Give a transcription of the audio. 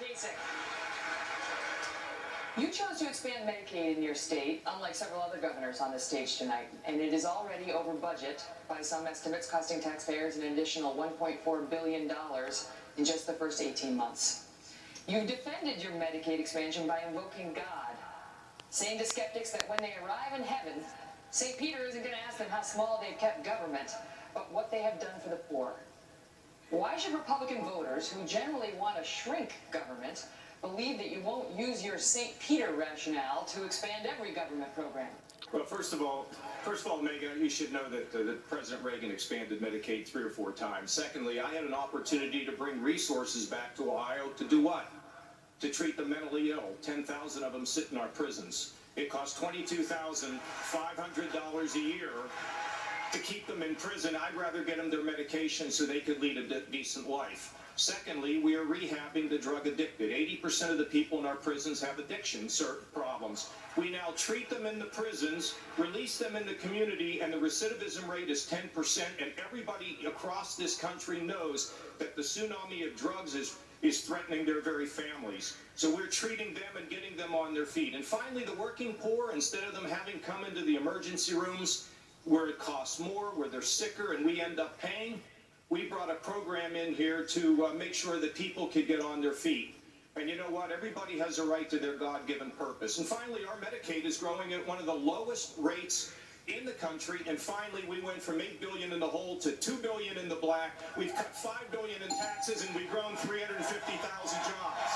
Kasich. You chose to expand Medicaid in your state, unlike several other governors on this stage tonight, and it is already over budget by some estimates, costing taxpayers an additional $1.4 billion in just the first 18 months. You've defended your Medicaid expansion by invoking God, saying to skeptics that when they arrive in heaven, St. Peter isn't going to ask them how small they've kept government, but what they have done for the poor. Why should Republican voters, who generally want to shrink government, believe that you won't use your St. Peter rationale to expand every government program? Well, first of all, Megan, you should know that President Reagan expanded Medicaid 3 or 4 times. Secondly, I had an opportunity to bring resources back to Ohio to do what? To treat the mentally ill. 10,000 of them sit in our prisons. It costs $22,500 a year to keep them in prison. I'd rather get them their medication so they could lead a decent life. Secondly, we are rehabbing the drug addicted. 80% of the people in our prisons have addiction problems. We now treat them in the prisons, release them in the community, and the recidivism rate is 10%, and everybody across this country knows that the tsunami of drugs is threatening their very families. So we're treating them and getting them on their feet. And finally, the working poor, instead of them having come into the emergency rooms where it costs more, where they're sicker, and we end up paying, we brought a program in here to make sure that people could get on their feet. And you know what? Everybody has a right to their God-given purpose. And finally, our Medicaid is growing at one of the lowest rates in the country. And finally, we went from $8 billion in the hole to $2 billion in the black. We've cut $5 billion in taxes, and we've grown 350,000 jobs.